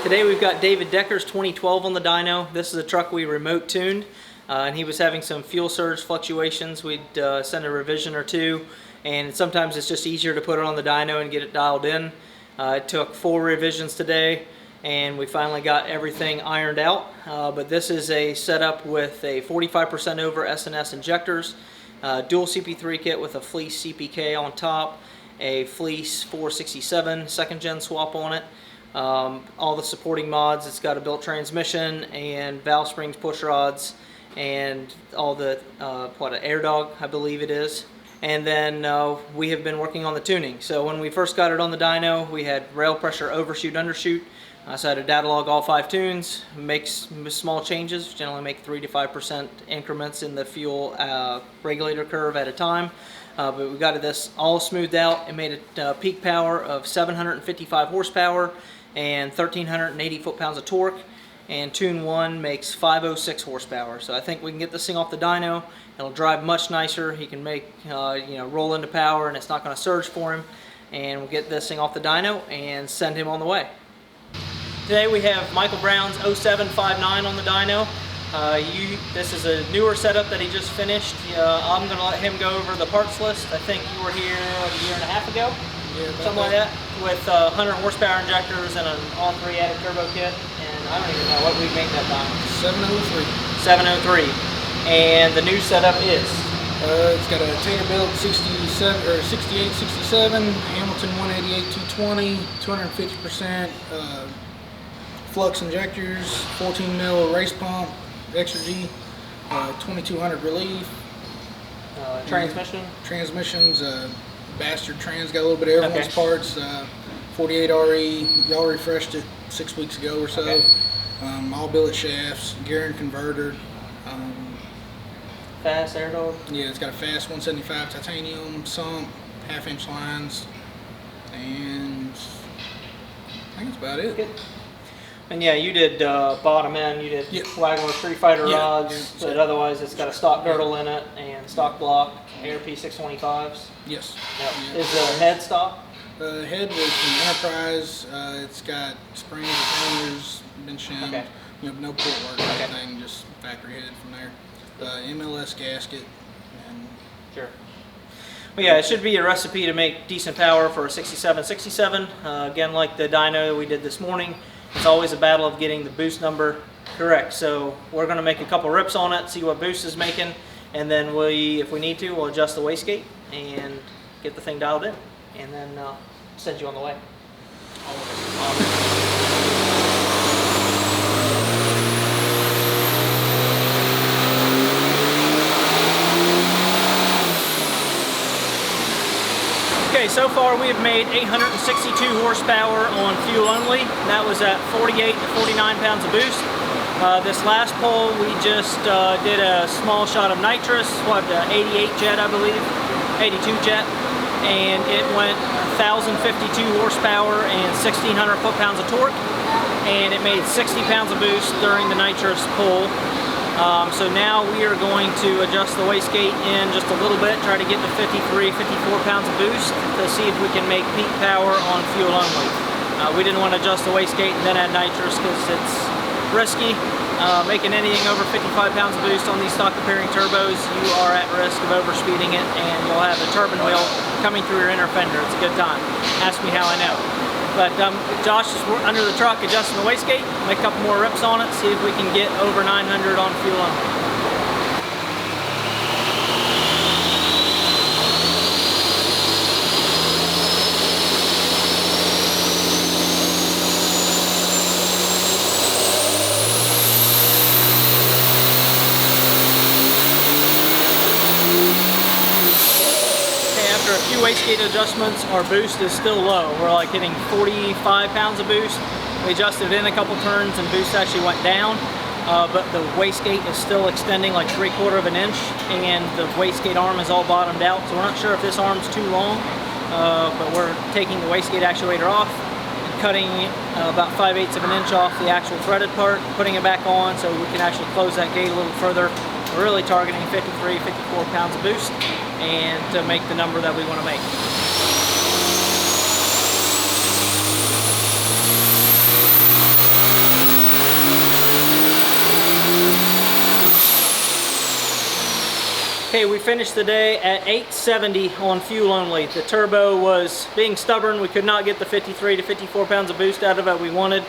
Today we've got David Decker's 2012 on the dyno. This is a truck we remote tuned, and he was having some fuel surge fluctuations. We'd send a revision or two, and sometimes it's just easier to put it on the dyno and get it dialed in. It took 4 revisions today, and we finally got everything ironed out. But this is a setup with a 45% over S&S injectors, dual CP3 kit with a fleece CPK on top, a fleece 467 second gen swap on it. All the supporting mods. It's got a built transmission and valve springs, push rods, and all the an air dog, I believe it is. And then we have been working on the tuning. So when we first got it on the dyno, we had rail pressure overshoot, undershoot. So I had to data log all 5 tunes, make small changes, generally make 3 to 5% increments in the fuel regulator curve at a time. But we got this all smoothed out and made a peak power of 755 horsepower and 1,380 foot-pounds of torque, and tune 1 makes 506 horsepower. So I think we can get this thing off the dyno. It'll drive much nicer. He can make roll into power, and it's not going to surge for him. And we'll get this thing off the dyno and send him on the way. Today we have Michael Brown's 0759 on the dyno. This is a newer setup that he just finished. I'm going to let him go over the parts list. I think you were here like a year and a half ago, something like that, with 100 horsepower injectors and an all-3 added turbo kit. And I don't even know what we make that time. 703. 703. And the new setup is? It's got a Taylor-built 68, 67, Hamilton 188, 220, 250% flux injectors, 14 mil race pump, extra G, 2200 relief. Transmissions, bastard trans, got a little bit of everyone's parts. 48 RE, y'all refreshed it 6 weeks ago or so. Okay. All billet shafts, gear and converter. Fast air dog? Yeah, it's got a fast 175 titanium sump, half-inch lines, and I think that's about it. Good. And yeah, you did bottom end, you did Wagler Street Fighter rods, but otherwise it's got a stock girdle in it and stock block, ARP 625s. Yes. Yep. Is the head stock? The head was from Enterprise. It's got springs, retainers, been shimmed. Okay. No port work or anything, just factory head from there. MLS gasket. And sure. Well, yeah, it should be a recipe to make decent power for a 6767. Again, like the dyno we did this morning, it's always a battle of getting the boost number correct. So we're going to make a couple rips on it, see what boost is making, and then if we need to, we'll adjust the wastegate and get the thing dialed in, and then send you on the way. Okay, so far we have made 862 horsepower on fuel only. That was at 48 to 49 pounds of boost. This last pull we just did a small shot of nitrous, 88 jet I believe, 82 jet, and it went 1,052 horsepower and 1,600 foot-pounds of torque, and it made 60 pounds of boost during the nitrous pull. So now we are going to adjust the wastegate in just a little bit, try to get to 53, 54 pounds of boost to see if we can make peak power on fuel only. We didn't want to adjust the wastegate and then add nitrous because it's risky. Making anything over 55 pounds of boost on these stock comparing turbos, you are at risk of overspeeding it, and you'll have a turbine wheel coming through your inner fender. It's a good time. Ask me how I know. But Josh is under the truck adjusting the wastegate, make a couple more rips on it, see if we can get over 900 on fuel only. After a few wastegate adjustments, our boost is still low. We're like hitting 45 pounds of boost. We adjusted in a couple turns and boost actually went down, but the wastegate is still extending like 3/4 of an inch, and the wastegate arm is all bottomed out. So we're not sure if this arm's too long, but we're taking the wastegate actuator off, cutting about 5/8 of an inch off the actual threaded part, putting it back on so we can actually close that gate a little further. We're really targeting 53, 54 pounds of boost, and to make the number that we want to make. Okay, we finished the day at 870 on fuel only. The turbo was being stubborn. We could not get the 53 to 54 pounds of boost out of it we wanted.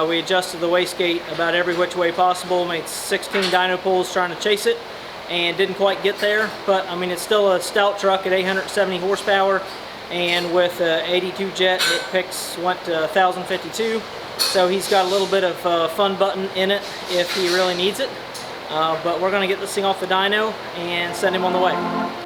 We adjusted the wastegate about every which way possible, made 16 dyno pulls trying to chase it, and didn't quite get there. But I mean, it's still a stout truck at 870 horsepower, and with 82 jet, it went to 1052. So he's got a little bit of fun button in it if he really needs it. But we're going to get this thing off the dyno and send him on the way.